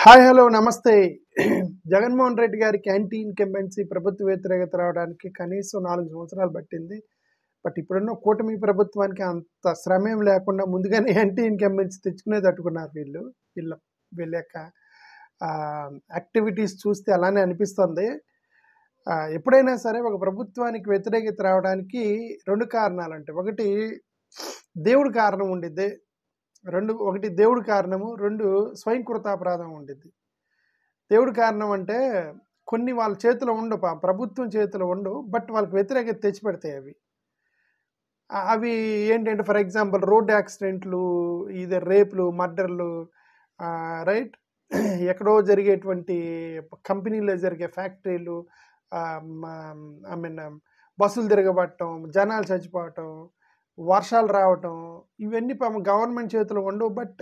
Hi hello నమస్తే. జగన్మోహన్ రెడ్డి గారికి anti incumbency ప్రభుత్వ వ్యతిరేకత రావడానికి కనీసం 4 సంవత్సరాలు పట్టింది. బట్ ఇప్పుడున్న కూటమి ప్రభుత్వానికి అంత శ్రమేం లేకుండా ముందుగానే యాంటీ ఇన్కంబెన్సీ తెచ్చుకునే తట్టుకున్నారు వీళ్ళు. వీళ్ళ వీళ్ళ యొక్క యాక్టివిటీస్ చూస్తే అలానే అనిపిస్తుంది. ఎప్పుడైనా సరే ఒక ప్రభుత్వానికి వ్యతిరేకత రావడానికి 2 కారణాలంటే, ఒకటి దేవుడి కారణం ఉండిద్ది. ఒకటి దేవుడి కారణము, 2 స్వయంకృతాపరాధం ఉండిద్ది. దేవుడి కారణం అంటే కొన్ని వాళ్ళ చేతిలో ఉండవు, ప్రభుత్వం చేతిలో ఉండవు, బట్ వాళ్ళకి వ్యతిరేకత తెచ్చిపెడతాయి అవి. అవి ఏంటంటే ఫర్ ఎగ్జాంపుల్ రోడ్ యాక్సిడెంట్లు, ఇది రేపులు, మర్డర్లు, రైట్, ఎక్కడో జరిగేటువంటి కంపెనీలో జరిగే ఫ్యాక్టరీలు, ఐ మీన్ బస్సులు తిరగబట్టడం, జనాలు చచ్చిపోవటం, వర్షాలు రావటం, ఇవన్నీ పాపం గవర్నమెంట్ చేతిలో ఉండవు, బట్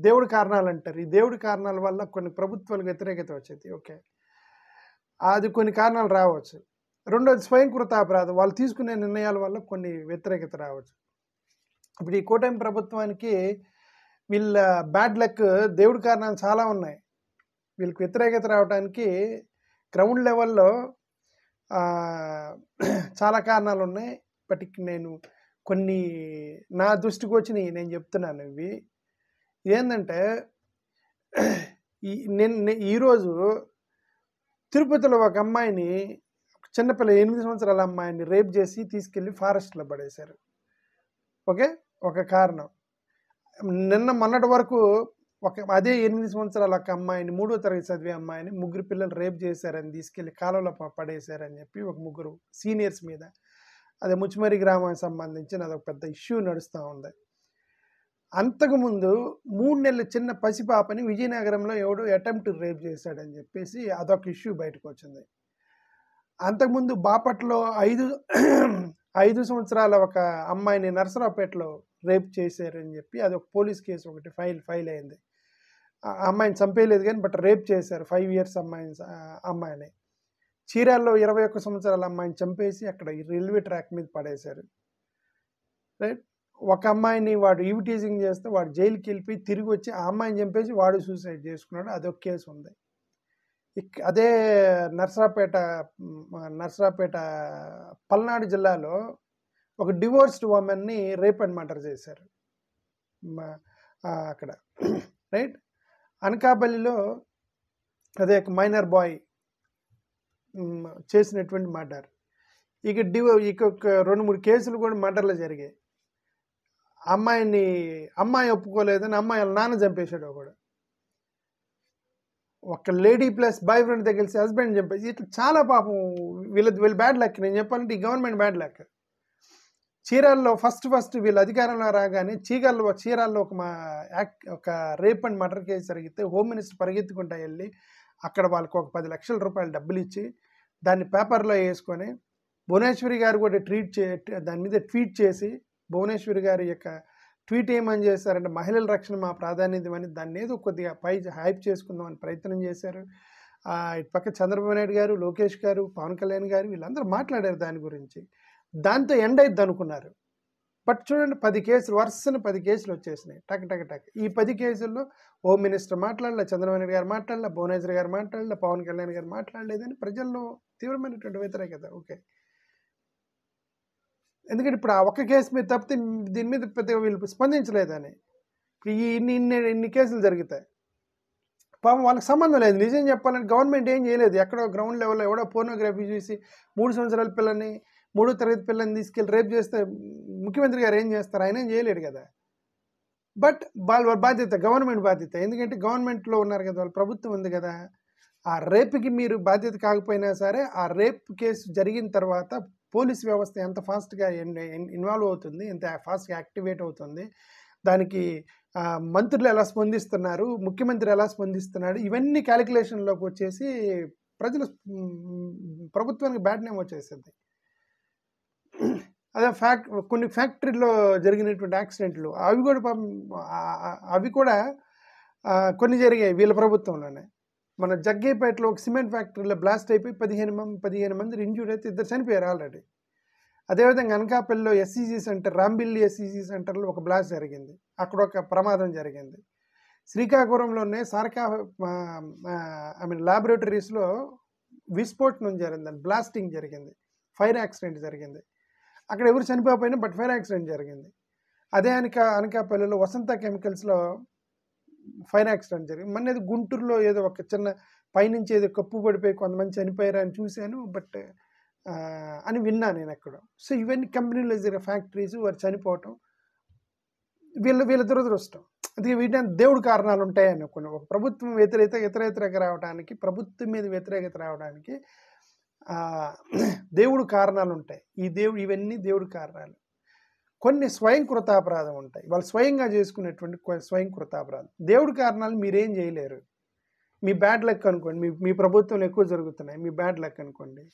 దేవుడి కారణాలు అంటారు. ఈ దేవుడి కారణాల వల్ల కొన్ని ప్రభుత్వాలకు వ్యతిరేకత వచ్చేది. ఓకే, అది కొన్ని కారణాలు రావచ్చు. రెండోది స్వయంకృతాపరాధం, వాళ్ళు తీసుకునే నిర్ణయాల వల్ల కొన్ని వ్యతిరేకత రావచ్చు. ఇప్పుడు ఈ కూటమి ప్రభుత్వానికి వీళ్ళ బ్యాడ్ లక్, దేవుడి కారణాలు చాలా ఉన్నాయి. వీళ్ళకి వ్యతిరేకత రావడానికి గ్రౌండ్ లెవెల్లో చాలా కారణాలు ఉన్నాయి. బట్ నేను కొన్ని నా దృష్టికి వచ్చినాయి నేను చెప్తున్నాను. ఇవి ఏంటంటే, ఈరోజు తిరుపతిలో ఒక అమ్మాయిని, చిన్నపిల్ల 8 సంవత్సరాల అమ్మాయిని రేప్ చేసి తీసుకెళ్ళి ఫారెస్ట్లో పడేశారు. ఓకే, ఒక కారణం. మొన్నటి వరకు అదే 8 సంవత్సరాల ఒక అమ్మాయిని, 3వ తరగతి చదివే అమ్మాయిని 3 పిల్లలు రేప్ చేశారని తీసుకెళ్ళి కాలంలో పడేశారని చెప్పి ఒక 3 సీనియర్స్ మీద, అదే ముచ్చిమరి గ్రామానికి సంబంధించిన అదొక పెద్ద ఇష్యూ నడుస్తూ ఉంది. అంతకుముందు 3 నెలల చిన్న పసిపాపని విజయనగరంలో ఎవడో అటెంప్ట్ రేప్ చేశాడని చెప్పేసి అదొక ఇష్యూ బయటకు వచ్చింది. అంతకుముందు బాపట్లో 5 సంవత్సరాల ఒక అమ్మాయిని నరసరావుపేటలో రేప్ చేశారని చెప్పి అదొక పోలీస్ కేసు ఒకటి ఫైల్ అయింది. అమ్మాయిని చంపేయలేదు కానీ బట్ రేప్ చేశారు, 5 years అమ్మాయిని. చీరాల్లో 21 సంవత్సరాల అమ్మాయిని చంపేసి అక్కడ రైల్వే ట్రాక్ మీద పడేశారు. రైట్, ఒక అమ్మాయిని వాడు ఈవ్ టీజింగ్ చేస్తే వాడు జైలుకి వెళ్ళిపోయి తిరిగి వచ్చి ఆ అమ్మాయిని చంపేసి వాడు సూసైడ్ చేసుకున్నాడు. అదొక కేసు ఉంది. అదే నర్సరావుపేట పల్నాడు జిల్లాలో ఒక డివోర్స్డ్ ఉమెన్ని రేప్ అండ్ మర్డర్ చేశారు అక్కడ. రైట్, అనకాపల్లిలో అదే మైనర్ బాయ్ చేసినటువంటి మర్డర్. ఇక 2-3 కేసులు కూడా మర్డర్లు జరిగాయి. అమ్మాయి ఒప్పుకోలేదని అమ్మాయి వాళ్ళ నాన్న చంపేశాడు ఒకడు. ఒక లేడీ ప్లస్ బాయ్ ఫ్రెండ్ దగ్గర కలిసి హస్బెండ్ చంపేసి, ఇట్లా చాలా పాపం వీళ్ళ బ్యాడ్ లక్. నేను చెప్పాలంటే ఈ గవర్నమెంట్ బ్యాడ్ లక్. చీరాల్లో ఫస్ట్ వీళ్ళు అధికారంలో రాగానే చీరాల్లో ఒక రేప్ అండ్ మర్డర్ కేసు జరిగితే హోమ్ మినిస్టర్ పరిగెత్తుకుంటా వెళ్ళి అక్కడ వాళ్ళకి ఒక 10 లక్షల రూపాయలు డబ్బులు ఇచ్చి దాన్ని పేపర్లో వేసుకొని, భువనేశ్వరి గారు కూడా దాని మీద ట్వీట్ చేసి, భువనేశ్వరి గారి యొక్క ట్వీట్ ఏమని చేశారంటే మహిళల రక్షణ మా ప్రాధాన్యత అని దాన్ని ఏదో కొద్దిగా హైప్ చేసుకుందామని ప్రయత్నం చేశారు. ఇటు పక్క చంద్రబాబు నాయుడు గారు, లోకేష్ గారు, పవన్ కళ్యాణ్ గారు వీళ్ళందరూ మాట్లాడారు దాని గురించి. దాంతో ఎండ్ అయిద్ది అనుకున్నారు. బట్ చూడండి, 10 కేసులు వరుసన 10 కేసులు వచ్చేసినాయి టక్. ఈ 10 కేసుల్లో హోమ్ మినిస్టర్ మాట్లాడలే, చంద్రబాబు నాయుడు గారు మాట్లాడలే, భువనేశ్వరి గారు మాట్లాడలే, పవన్ కళ్యాణ్ గారు మాట్లాడలేదని ప్రజల్లో తీవ్రమైనటువంటి వ్యతిరేకత. ఓకే, ఎందుకంటే ఇప్పుడు ఆ ఒక్క కేసు మీద తప్పితే దీని మీద పెద్దగా వీళ్ళు స్పందించలేదని. ఇప్పుడు ఇన్ని కేసులు జరుగుతాయి. పాపం వాళ్ళకి సంబంధం లేదు. నిజం చెప్పాలంటే గవర్నమెంట్ ఏం చేయలేదు. ఎక్కడో గ్రౌండ్ లెవెల్లో ఎవడో పోర్నోగ్రఫీ చూసి 3 సంవత్సరాల పిల్లని, 3వ తరగతి పిల్లని తీసుకెళ్ళి రేప్ చేస్తే ముఖ్యమంత్రి గారు ఏం చేస్తారు? ఆయన ఏం చేయలేడు కదా. బట్ వాళ్ళ బాధ్యత, గవర్నమెంట్ బాధ్యత. ఎందుకంటే గవర్నమెంట్లో ఉన్నారు కదా, వాళ్ళ ప్రభుత్వం ఉంది కదా. ఆ రేపుకి మీరు బాధ్యత కాకపోయినా సరే, ఆ రేప్ కేసు జరిగిన తర్వాత పోలీస్ వ్యవస్థ ఎంత ఫాస్ట్గా ఇన్వాల్వ్ అవుతుంది, ఎంత ఫాస్ట్గా యాక్టివేట్ అవుతుంది, దానికి మంత్రులు ఎలా స్పందిస్తున్నారు, ముఖ్యమంత్రి ఎలా స్పందిస్తున్నాడు, ఇవన్నీ క్యాలిక్యులేషన్లోకి వచ్చేసి ప్రభుత్వానికి బ్యాడ్ నేమ్ వచ్చేసింది. అదే కొన్ని ఫ్యాక్టరీలో జరిగినటువంటి యాక్సిడెంట్లు అవి కూడా కొన్ని జరిగాయి వీళ్ళ ప్రభుత్వంలోనే. మన జగ్గేపేటలో ఒక సిమెంట్ ఫ్యాక్టరీలో బ్లాస్ట్ అయిపోయి 15 మంది ఇంజ్యూర్డ్ అయితే 2 చనిపోయారు ఆల్రెడీ. అదేవిధంగా అనకాపల్లిలో రాంబిల్లి ఎస్ఈసి సెంటర్లో ఒక బ్లాస్ట్ జరిగింది. అక్కడ ఒక ప్రమాదం జరిగింది. శ్రీకాకుళంలోనే సారకా ఐ మీన్ ల్యాబొరేటరీస్లో విస్ఫోటనం జరిగిందండి, బ్లాస్టింగ్ జరిగింది, ఫైర్ యాక్సిడెంట్ జరిగింది. అక్కడ ఎవరు చనిపోయినా బట్ ఫైర్ యాక్సిడెంట్ జరిగింది. అదే అనకాపల్లిలో వసంత కెమికల్స్లో ఫైర్ యాక్సిడెంట్ జరిగింది. మన ఏదో గుంటూరులో ఏదో ఒక చిన్న పైనుంచి ఏదో కప్పు పడిపోయి కొంతమంది చనిపోయారు అని చూశాను, బట్ అని విన్నాను నేను ఎక్కడ. సో ఇవన్నీ కంపెనీలో జరిగే ఫ్యాక్టరీస్ వారు చనిపోవటం వీళ్ళ దురదృష్టం. అది వీటిని దేవుడి కారణాలు ఉంటాయని కొన్ని ఒక ప్రభుత్వం వ్యతిరేకత రావడానికి, ప్రభుత్వం మీద వ్యతిరేకత రావడానికి దేవుడు కారణాలు ఉంటాయి. ఇవన్నీ దేవుడి కారణాలు. కొన్ని స్వయం కృతాపరాధం ఉంటాయి, వాళ్ళు స్వయంగా చేసుకునేటువంటి స్వయం కృతాపరాధం. దేవుడి కారణాలు మీరేం చేయలేరు. మీ బ్యాడ్ లక్ అనుకోండి, మీ ప్రభుత్వంలో ఎక్కువ జరుగుతున్నాయి, మీ బ్యాడ్ లక్ అనుకోండి.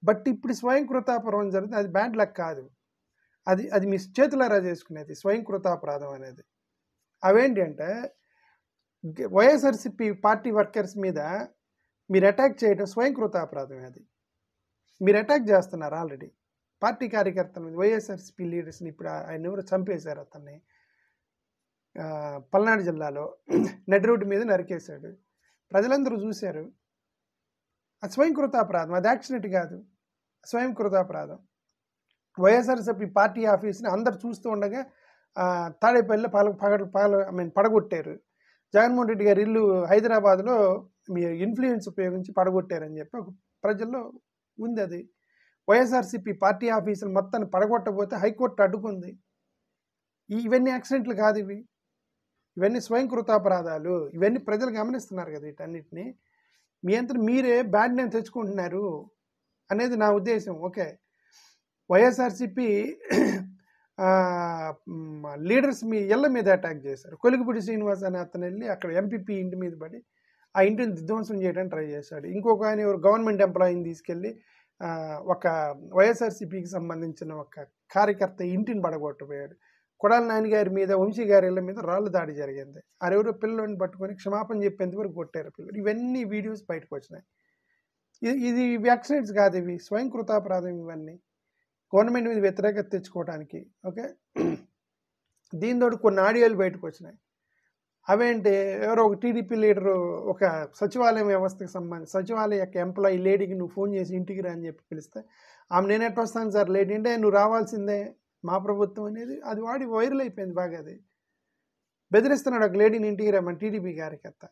బట్ ఇప్పుడు స్వయం కృతాపరాధం జరుగుతుంది, అది బ్యాడ్ లక్ కాదు, అది మీ చేతులారా చేసుకునేది స్వయం కృతాపరాధం అనేది. అవేంటి అంటే వైఎస్ఆర్సీపీ పార్టీ వర్కర్స్ మీద మీరు అటాక్ చేయడం స్వయం కృతాపరాధం. అది మీరు అటాక్ చేస్తున్నారు ఆల్రెడీ పార్టీ కార్యకర్తల మీద. వైఎస్ఆర్సీపీ లీడర్స్ని ఇప్పుడు ఆయన ఎవరు చంపేశారు, అతన్ని పల్నాడు జిల్లాలో నడి రోడ్డు మీద నరికేశాడు, ప్రజలందరూ చూశారు. అది స్వయం కృతాపరాధం, అది యాక్సిడెంట్ కాదు, స్వయం కృతాపరాధం. వైఎస్ఆర్సీపీ పార్టీ ఆఫీస్ని అందరు చూస్తూ ఉండగా తాడేపల్లిలో పడగొట్టారు. జగన్మోహన్ రెడ్డి గారి ఇల్లు హైదరాబాద్లో మీ ఇన్ఫ్లుయెన్స్ ఉపయోగించి పడగొట్టారని చెప్పి ఒక ప్రజల్లో ఉంది. అది వైఎస్ఆర్సీపీ పార్టీ ఆఫీసులు మొత్తాన్ని పడగొట్టబోతే హైకోర్టు అడ్డుకుంది. ఇవన్నీ యాక్సిడెంట్లు కాదు, ఇవన్నీ స్వయం కృతాపరాధాలు. ఇవన్నీ ప్రజలు గమనిస్తున్నారు కదా. వీటన్నిటిని మీ అంతా మీరే బ్యాడ్ నేమ్ తెచ్చుకుంటున్నారు అనేది నా ఉద్దేశం. ఓకే, వైఎస్ఆర్సీపీ లీడర్స్ మీ ఇళ్ళ మీద అటాక్ చేశారు. కొలిగిపూడి శ్రీనివాస్ అనే అతను వెళ్ళి అక్కడ ఎంపీపీ ఇంటి మీద పడి ఆ ఇంటిని ధ్వంసం చేయడానికి ట్రై చేశాడు. ఇంకొక ఆయన గవర్నమెంట్ ఎంప్లాయీని తీసుకెళ్ళి ఒక వైఎస్ఆర్సీపీకి సంబంధించిన ఒక కార్యకర్త ఇంటిని పడగొట్టబోయాడు. కొడాల నాన్నగారి మీద, వంశీ గారి ఇళ్ళ మీద రాళ్ళు దాడి జరిగింది. ఆరెవరో పిల్లల్ని పట్టుకొని క్షమాపణ చెప్పేంతవరకు కొట్టారు పిల్లలు. ఇవన్నీ వీడియోస్ బయటకు వచ్చినాయి. ఇది యాక్సిడెంట్స్ కాదు, ఇవి స్వయం కృతాపరాధం. ఇవన్నీ గవర్నమెంట్ మీద వ్యతిరేకత తెచ్చుకోవడానికి. ఓకే, దీంతో కొన్ని ఆడియోలు బయటకు వచ్చినాయి. అవేంటి, ఎవరో ఒక టీడీపీ లీడరు ఒక సచివాలయం వ్యవస్థకు సంబంధించి సచివాలయ యొక్క ఎంప్లాయీ లేడీకి నువ్వు ఫోన్ చేసి ఇంటికి రా అని చెప్పి పిలిస్తే ఆమె నేను ఎట్లా వస్తాను సార్ లేడీ అంటే, నువ్వు రావాల్సిందే మా ప్రభుత్వం అనేది అది వాడి వైరల్ అయిపోయింది బాగా. అది బెదిరిస్తున్నాడు ఒక లేడీని ఇంటికి రా, మన టీడీపీ కార్యకర్త.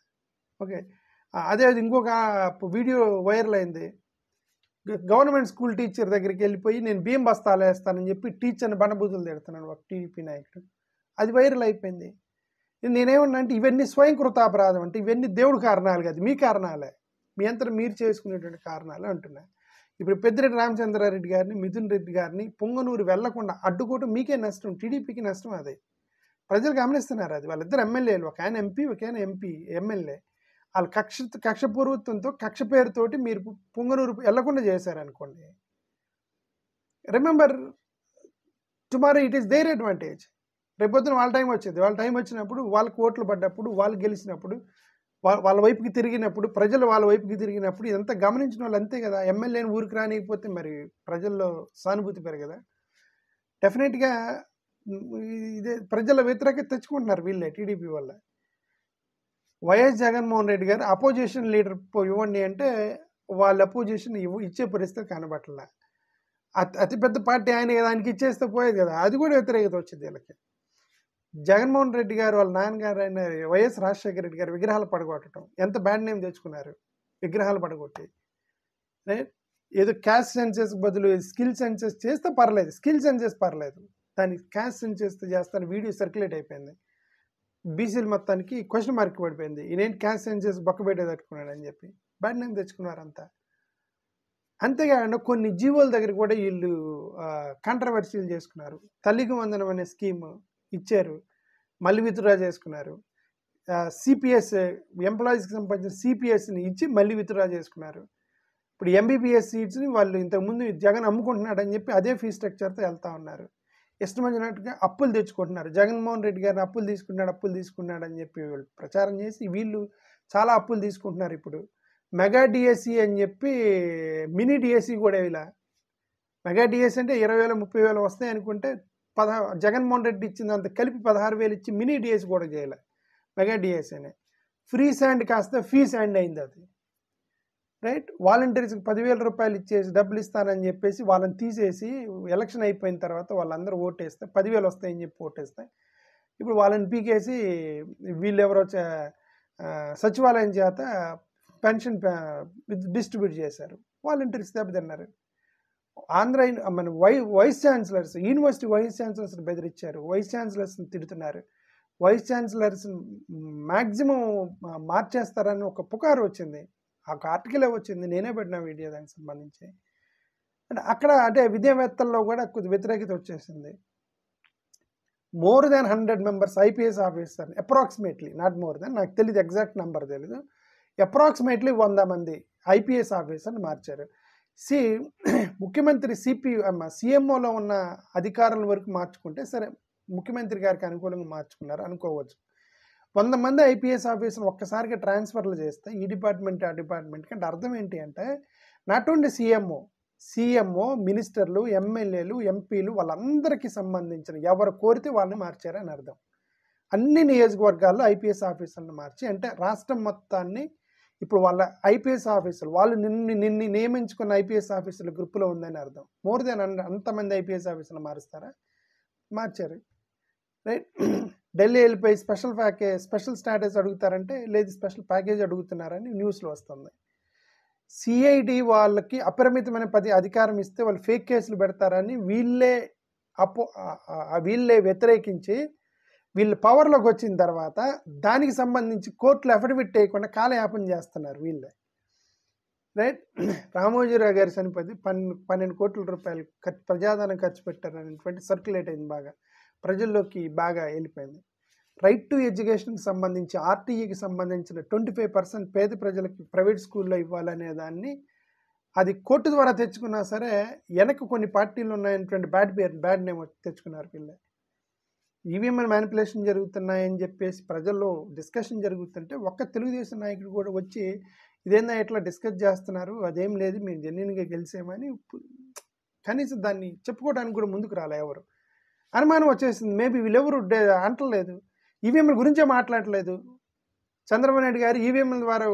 ఓకే, అదే ఇంకొక వీడియో వైరల్ అయింది. గవర్నమెంట్ స్కూల్ టీచర్ దగ్గరికి వెళ్ళిపోయి నేను బియ్యం బస్తాలు వేస్తానని చెప్పి టీచర్ని బండబూతులు తిడుతున్నాడు ఒక టీడీపీ నాయకుడు. అది వైరల్ అయిపోయింది. నేనేమన్నా అంటే ఇవన్నీ స్వయం కృతాపరాధం, అంటే ఇవన్నీ దేవుడి కారణాలు కాదు, మీ కారణాలే, మీ అంతా మీరు చేసుకునేటువంటి కారణాలు అంటున్నాయి. ఇప్పుడు పెద్దిరెడ్డి రామచంద్రారెడ్డి గారిని, మిథున్ రెడ్డి గారిని పొంగనూరు వెళ్లకుండా అడ్డుకోవటం మీకే నష్టం, టీడీపీకి నష్టం. అది ప్రజలు గమనిస్తున్నారు. అది వాళ్ళిద్దరు ఎమ్మెల్యేలు, ఒక ఆయన ఎంపీ, ఒక ఆయన ఎమ్మెల్యే. వాళ్ళు కక్షపూర్వత్వంతో కక్ష పేరుతోటి మీరు పొంగనూరు వెళ్లకుండా చేశారనుకోండి, remember tomorrow it is their advantage. రేపొద్దున వాళ్ళ టైం వచ్చేది. వాళ్ళ టైం వచ్చినప్పుడు, వాళ్ళకి ఓట్లు పడ్డప్పుడు, వాళ్ళు గెలిచినప్పుడు, వాళ్ళ వైపుకి తిరిగినప్పుడు, ప్రజలు వాళ్ళ వైపుకి తిరిగినప్పుడు ఇదంతా గమనించిన వాళ్ళు అంతే కదా. ఎమ్మెల్యేని ఊరికి రానికపోతే మరి ప్రజల్లో సానుభూతి పెరగదా? డెఫినెట్గా ఇదే ప్రజల వ్యతిరేకత తెచ్చుకుంటున్నారు వీళ్ళే, టీడీపీ వల్ల. వైఎస్ జగన్మోహన్ రెడ్డి గారు అపోజిషన్ లీడర్ ఇవ్వండి అంటే వాళ్ళ అపోజిషన్ ఇచ్చే పరిస్థితి కనబట్టలే. అతిపెద్ద పార్టీ ఆయన కదా, ఆయనకి ఇచ్చేస్తే పోయేది కదా. అది కూడా వ్యతిరేకత వచ్చింది వీళ్ళకి. జగన్మోహన్ రెడ్డి గారు వాళ్ళ నాన్నగారు అయిన వైఎస్ రాజశేఖర రెడ్డి గారు విగ్రహాలు పడగొట్టడం ఎంత బ్యాడ్ నేమ్ తెచ్చుకున్నారు. విగ్రహాలు పడగొట్టి ఏదో క్యాస్ట్ సెన్సెస్ బదులు స్కిల్ సెన్సెస్ చేస్తే పర్లేదు, స్కిల్ సెన్సెస్ పర్లేదు, దానికి క్యాస్ట్ సెన్సెస్ చేస్తాను వీడియో సర్క్యులేట్ అయిపోయింది. బీసీలు మొత్తానికి క్వశ్చన్ మార్క్ పడిపోయింది. ఈయనేంటి క్యాస్ట్ సెన్సెస్ బొక్కబెట్టే తట్టుకున్నాడు అని చెప్పి బ్యాడ్ నేమ్ తెచ్చుకున్నారంతా. అంతేకాకుండా కొన్ని జీవోల దగ్గర కూడా వీళ్ళు కాంట్రవర్సీలు చేసుకున్నారు. తల్లికి వందనం అనే స్కీమ్ ఇచ్చారు, మళ్ళీ విత్డ్రా చేసుకున్నారు. సిపిఎస్ ఎంప్లాయీస్కి సంబంధించిన సిపిఎస్ని ఇచ్చి మళ్ళీ విత్డ్రా చేసుకున్నారు. ఇప్పుడు ఎంబీబీఎస్ సీట్స్ని వాళ్ళు ఇంతకుముందు జగన్ అమ్ముకుంటున్నాడు అని చెప్పి అదే ఫీ స్ట్రక్చర్తో వెళ్తా ఉన్నారు. ఇష్టమైనట్టుగా అప్పులు తెచ్చుకుంటున్నారు. జగన్మోహన్ రెడ్డి గారిని అప్పులు తీసుకున్నాడు అని చెప్పి వీళ్ళు ప్రచారం చేసి వీళ్ళు చాలా అప్పులు తీసుకుంటున్నారు. ఇప్పుడు మెగా డిఎస్సి అని చెప్పి మినీ డిఎస్సి కూడా ఇలా. మెగా డిఎస్సి అంటే 20,000 30,000 వస్తాయి అనుకుంటే జగన్మోహన్ రెడ్డి ఇచ్చింది అంత కలిపి 16,000 ఇచ్చి మినీ డిఎస్సి కూడా చేయాలి. మెగా డిఎస్ఏనే. ఫ్రీ శాండ్ కాస్త ఫీ శాండ్ అయింది అది, రైట్. వాలంటీర్స్కి 10,000 రూపాయలు ఇచ్చేసి డబ్బులు ఇస్తానని చెప్పేసి వాళ్ళని తీసేసి ఎలక్షన్ అయిపోయిన తర్వాత వాళ్ళందరూ ఓటేస్తే 10,000 వస్తాయని చెప్పి ఓటేస్తే ఇప్పుడు వాళ్ళని పీకేసి వీళ్ళెవరో సచివాలయం చేత పెన్షన్ డిస్ట్రిబ్యూట్ చేశారు. వాలంటీర్స్ దెబ్బతిన్నారు. ఆంధ్ర మన vice chancellors, university vice chancellors బెదిరించారు, వైస్ ఛాన్సలర్స్ని తిడుతున్నారు, వైస్ ఛాన్సలర్స్ మ్యాక్సిమం మార్చేస్తారని ఒక పుకారు వచ్చింది. ఒక ఆర్టికలే వచ్చింది, నేనే పెట్టిన వీడియో దానికి సంబంధించి. అంటే అక్కడ అంటే విద్యావేత్తల్లో కూడా కొద్ది వ్యతిరేకత వచ్చేసింది. More than 100 members IPS officer, approximately, not more than, నాకు తెలియదు ఎగ్జాక్ట్ నెంబర్ తెలీదు, అప్రాక్సిమేట్లీ 100 మంది ఐపీఎస్ ఆఫీసర్ని మార్చారు. ముఖ్యమంత్రి సీఎంఓలో ఉన్న అధికారుల వరకు మార్చుకుంటే సరే, ముఖ్యమంత్రి గారికి అనుకూలంగా మార్చుకున్నారు అనుకోవచ్చు. 100 మంది ఐపీఎస్ ఆఫీసర్లు ఒక్కసారిగా ట్రాన్స్ఫర్లు చేస్తే ఈ డిపార్ట్మెంట్ ఆ డిపార్ట్మెంట్కి, అంటే అర్థం ఏంటి అంటే నాట్ ఓన్లీ సీఎంఓ, మినిస్టర్లు, ఎమ్మెల్యేలు, ఎంపీలు వాళ్ళందరికీ సంబంధించిన ఎవరు కోరితే వాళ్ళని మార్చారని అర్థం. అన్ని నియోజకవర్గాల్లో ఐపీఎస్ ఆఫీసర్లను మార్చి, అంటే రాష్ట్రం మొత్తాన్ని ఇప్పుడు వాళ్ళ ఐపీఎస్ ఆఫీసర్లు వాళ్ళు నిన్ను నియమించుకున్న ఐపీఎస్ ఆఫీసర్ల గ్రూపులో ఉందని అర్థం. మోర్ దెన్ అంతమంది ఐపీఎస్ ఆఫీసర్లు మారుస్తారా? మార్చారు, రైట్. ఢిల్లీ వెళ్ళిపోయి స్పెషల్ స్టాటస్ అడుగుతారంటే లేదు, స్పెషల్ ప్యాకేజ్ అడుగుతున్నారని న్యూస్లో వస్తుంది. సిఐడి వాళ్ళకి అపరిమితమైన అధికారం ఇస్తే వాళ్ళు ఫేక్ కేసులు పెడతారని వీళ్ళే వ్యతిరేకించి వీళ్ళు పవర్లోకి వచ్చిన తర్వాత దానికి సంబంధించి కోర్టులు అఫిడవిట్ వేయకుండా కాలయాపన చేస్తున్నారు వీళ్ళే, రైట్. రామోజీరావు గారి చనిపోతే 12 కోట్ల రూపాయలు ప్రజాధనం ఖర్చు పెట్టారనేటువంటి సర్క్యులేట్ అయింది, బాగా ప్రజల్లోకి బాగా వెళ్ళిపోయింది. రైట్ టు ఎడ్యుకేషన్కి సంబంధించి ఆర్టీఈకి సంబంధించిన 25% పేద ప్రజలకి ప్రైవేట్ స్కూల్లో ఇవ్వాలనే దాన్ని అది కోర్టు ద్వారా తెచ్చుకున్నా సరే వెనక కొన్ని పార్టీలు ఉన్నాయనేటువంటి బ్యాడ్ నేమ్ తెచ్చుకున్నారు వీళ్ళే. ఈవీఎంఎల్ మ్యానిపులేషన్ జరుగుతున్నాయని చెప్పేసి ప్రజల్లో డిస్కషన్ జరుగుతుంటే ఒక్క తెలుగుదేశం నాయకుడు కూడా వచ్చి ఇదేందా ఇట్లా డిస్కస్ చేస్తున్నారు, అదేం లేదు, మేము జెన్యున్గా గెలిచామని కనీసం దాన్ని చెప్పుకోవడానికి కూడా ముందుకు రాలే ఎవరు. అనుమానం వచ్చేసింది, మేబీ వీళ్ళెవరు అంటలేదు, ఈవీఎంల గురించే మాట్లాడలేదు. చంద్రబాబు నాయుడు గారు ఈవీఎంల ద్వారా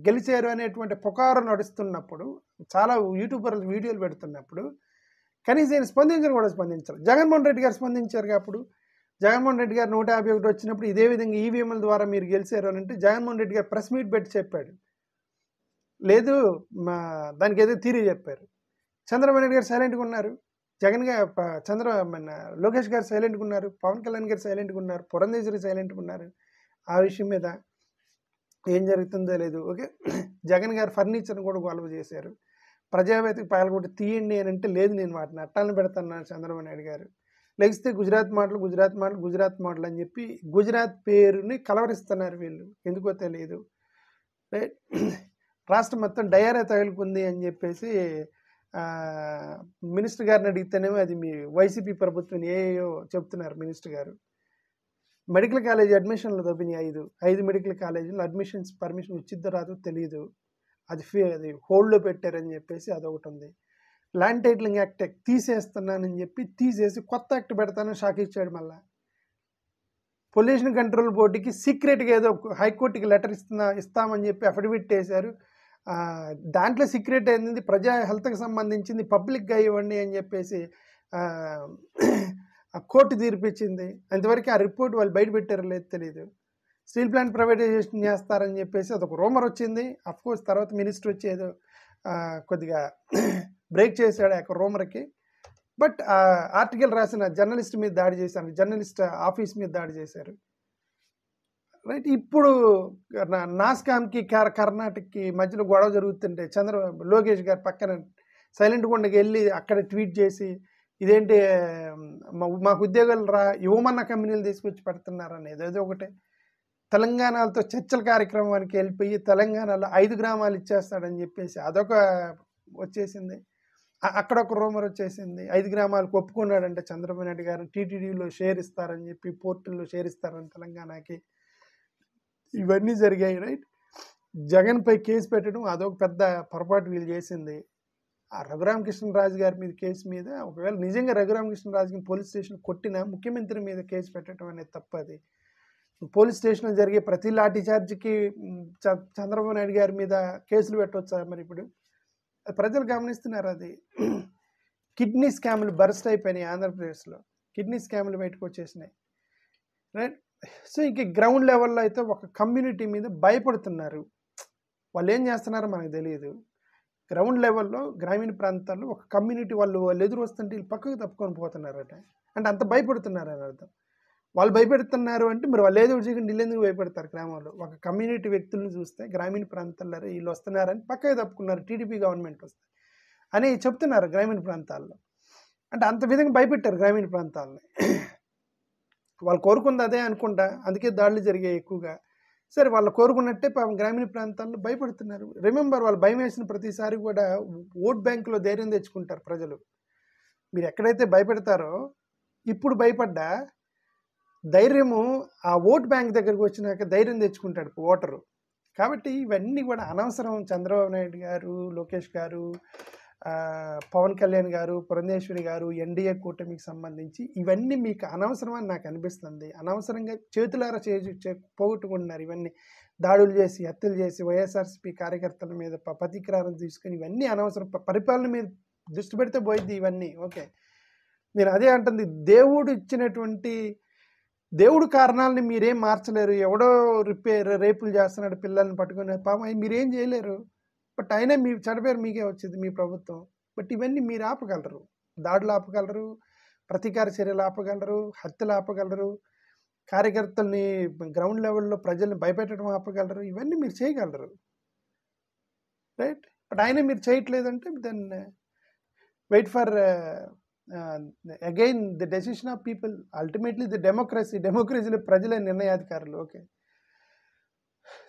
గెలిచారు అనేటువంటి పుకారు నడుస్తున్నప్పుడు, చాలా యూట్యూబర్లు వీడియోలు పెడుతున్నప్పుడు కనీసం ఆయన స్పందించారు. జగన్మోహన్ రెడ్డి గారు స్పందించారు. అప్పుడు జగన్మోహన్ రెడ్డి గారు 151 వచ్చినప్పుడు ఇదే విధంగా ఈవీఎంల ద్వారా మీరు గెలిచారు అని అంటే జగన్మోహన్ రెడ్డి గారు ప్రెస్ మీట్ పెట్టి చెప్పాడు, లేదు దానికి ఏదో థియరీ చెప్పారు. చంద్రబాబు నాయుడు గారు సైలెంట్గా ఉన్నారు, లోకేష్ గారు సైలెంట్గా ఉన్నారు, పవన్ కళ్యాణ్ గారు సైలెంట్గా ఉన్నారు, పురంధేశ్వరి సైలెంట్గా ఉన్నారు. ఆ విషయం మీద ఏం జరుగుతుందో లేదు. ఓకే, జగన్ గారు ఫర్నిచర్ని కూడా గొడవ చేశారు. ప్రజావేదిక పాల్గొట్టి తీయండి అని అంటే లేదు, నేను వాటిని అట్టాలను పెడతాను చంద్రబాబు నాయుడు గారు. లెగిస్తే గుజరాత్ మాటలు అని చెప్పి గుజరాత్ పేరుని కలవరిస్తున్నారు వీళ్ళు, ఎందుకో తెలియదు, రైట్. రాష్ట్రం మొత్తం డయేరియా తగులుకుంది అని చెప్పేసి మినిస్టర్ గారిని అడిగితేనేమో అది మీ వైసీపీ ప్రభుత్వం ఏయో చెప్తున్నారు మినిస్టర్ గారు. మెడికల్ కాలేజీ అడ్మిషన్లు తప్పినాయి, 5 మెడికల్ కాలేజీలో అడ్మిషన్స్ పర్మిషన్ వచ్చిద్దో రాదో తెలియదు, అది హోల్డ్లో పెట్టారని చెప్పేసి అదొకటి ఉంది. ల్యాండ్ టైటిలింగ్ యాక్ట్ తీసేస్తున్నానని చెప్పి తీసేసి కొత్త యాక్ట్ పెడతానని షాక్ ఇచ్చాడు. మళ్ళీ పొల్యూషన్ కంట్రోల్ బోర్డుకి సీక్రెట్గా ఏదో హైకోర్టుకి లెటర్ ఇస్తామని చెప్పి అఫిడవిట్ వేశారు. దాంట్లో సీక్రెట్ ఏంది, ప్రజా హెల్త్కి సంబంధించింది పబ్లిక్గా ఇవ్వండి అని చెప్పేసి కోర్టు తీర్పిచ్చింది. అంతవరకు ఆ రిపోర్ట్ వాళ్ళు బయట పెట్టారో లేదు తెలియదు. స్టీల్ ప్లాంట్ ప్రైవేటైజేషన్ చేస్తారని చెప్పేసి అదొక రూమర్ వచ్చింది. అఫ్కోర్స్ తర్వాత మినిస్టర్ వచ్చి ఏదో కొద్దిగా బ్రేక్ చేశాడు ఆ రూమర్కి. బట్ ఆర్టికల్ రాసిన జర్నలిస్ట్ మీద దాడి చేశారు, జర్నలిస్ట్ ఆఫీస్ మీద దాడి చేశారు, రైట్. ఇప్పుడు నాస్కామ్కి కర్ణాటకకి మధ్యలో గొడవ జరుగుతుంటే లోకేష్ గారు పక్కన సైలెంట్ కొండకి వెళ్ళి అక్కడ ట్వీట్ చేసి ఇదేంటి మాకు ఉద్యోగాలు ఇవ్వమన్న కంపెనీలు తీసుకొచ్చి పెడుతున్నారు అనేది ఏదో ఒకటి. తెలంగాణతో చర్చల కార్యక్రమానికి వెళ్ళిపోయి తెలంగాణలో 5 గ్రామాలు ఇచ్చేస్తాడని చెప్పేసి అదొక వచ్చేసింది. అక్కడ ఒక రూమర్ వచ్చేసింది, 5 గ్రామాలకు ఒప్పుకున్నాడంటే చంద్రబాబు నాయుడు గారు టీటీడీలో షేర్ ఇస్తారని చెప్పి, పోర్టుల్లో షేర్ ఇస్తారని తెలంగాణకి. ఇవన్నీ జరిగాయి, రైట్. జగన్పై కేసు పెట్టడం అదొక పెద్ద పొరపాటు వీళ్ళు చేసింది. ఆ రఘురామకృష్ణరాజు గారి మీద కేసు మీద ఒకవేళ నిజంగా రఘురామకృష్ణరాజుని పోలీస్ స్టేషన్ కొట్టినా ముఖ్యమంత్రి మీద కేసు పెట్టడం అనేది తప్పది. పోలీస్ స్టేషన్లో జరిగే ప్రతి లాఠీ చార్జ్కి చంద్రబాబు నాయుడు గారి మీద కేసులు పెట్టవచ్చా? మరి ఇప్పుడు ప్రజలు గమనిస్తున్నారు. అది కిడ్నీ స్కాములు బర్స్ట్ అయిపోయినాయి ఆంధ్రప్రదేశ్లో. కిడ్నీ స్కాములు బయటకు వచ్చేసినాయి, రైట్? సో ఇంక గ్రౌండ్ లెవెల్లో అయితే ఒక కమ్యూనిటీ మీద భయపడుతున్నారు. వాళ్ళు ఏం చేస్తున్నారో మనకు తెలియదు. గ్రౌండ్ లెవెల్లో గ్రామీణ ప్రాంతాల్లో ఒక కమ్యూనిటీ వాళ్ళు ఎదురు వస్తుంటే వీళ్ళు పక్కకు తప్పుకొని పోతున్నారట. అంటే అంత భయపడుతున్నారు అని అర్థం. వాళ్ళు భయపెడుతున్నారు అంటే మరి వాళ్ళు ఏదో చేయకుండా వీళ్ళు ఎందుకు భయపెడతారు? గ్రామంలో ఒక కమ్యూనిటీ వ్యక్తులను చూస్తే గ్రామీణ ప్రాంతాల్లో వీళ్ళు వస్తున్నారని పక్కకు తప్పుకున్నారు, టీడీపీ గవర్నమెంట్ వస్తే అని చెప్తున్నారు గ్రామీణ ప్రాంతాల్లో. అంటే అంత విధంగా భయపెట్టారు గ్రామీణ ప్రాంతాలని. వాళ్ళు కోరుకుంది అదే అనుకుంటా, అందుకే దాడులు జరిగాయి ఎక్కువగా. సరే, వాళ్ళు కోరుకున్నట్టే పాపం గ్రామీణ ప్రాంతాల్లో భయపడుతున్నారు. రిమెంబర్, వాళ్ళు భయం వేసిన ప్రతిసారి కూడా ఓట్ బ్యాంకులో ధైర్యం తెచ్చుకుంటారు ప్రజలు. మీరు ఎక్కడైతే భయపెడతారో ఇప్పుడు భయపడ్డా ధైర్యము ఆ ఓట్ బ్యాంక్ దగ్గరకు వచ్చినాక ధైర్యం తెచ్చుకుంటాడు ఓటరు. కాబట్టి ఇవన్నీ కూడా అనవసరం. చంద్రబాబు నాయుడు గారు, లోకేష్ గారు, పవన్ కళ్యాణ్ గారు, పురంధేశ్వరి గారు, ఎన్డీఏ కూటమికి సంబంధించి ఇవన్నీ మీకు అనవసరం అని నాకు అనిపిస్తుంది. అనవసరంగా చేతులారా పోగొట్టుకుంటున్నారు. ఇవన్నీ దాడులు చేసి, హత్యలు చేసి, వైఎస్ఆర్సీపీ కార్యకర్తల మీద ప్రతీకారం తీసుకుని ఇవన్నీ అనవసరం. పరిపాలన మీద దృష్టి పెడితే పోయిద్ది ఇవన్నీ. ఓకే, నేను అదే అంటుంది. దేవుడు ఇచ్చినటువంటి దేవుడు కారణాలని మీరేం మార్చలేరు. ఎవడో రేపులు చేస్తున్నాడు పిల్లల్ని పట్టుకుని, పాపం మీరేం చేయలేరు. బట్ అయినా మీ చెడపేరు మీకే వచ్చింది, మీ ప్రభుత్వం. బట్ ఇవన్నీ మీరు ఆపగలరు. దాడులు ఆపగలరు, ప్రతీకార చర్యలు ఆపగలరు, హత్యలు ఆపగలరు, కార్యకర్తల్ని గ్రౌండ్ లెవెల్లో ప్రజల్ని భయపెట్టడం ఆపగలరు. ఇవన్నీ మీరు చేయగలరు, రైట్? బట్ అయినా మీరు చేయట్లేదంటే then wait for again the decision of people. Ultimately the డెమోక్రసీలో ప్రజలే నిర్ణయాధికారులు. ఓకే,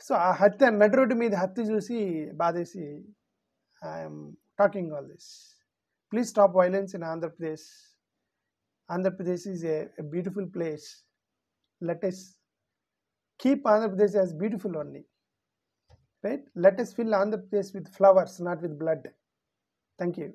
సో ఆ హత్య, నడి రోడ్డు మీద హత్య చూసి బాధేసి I'm talking all this. Please stop violence in Andhra Pradesh. Andhra Pradesh is a beautiful place. Let us keep Andhra Pradesh as beautiful only, right? Let us fill Andhra Pradesh with flowers, not with blood. Thank you.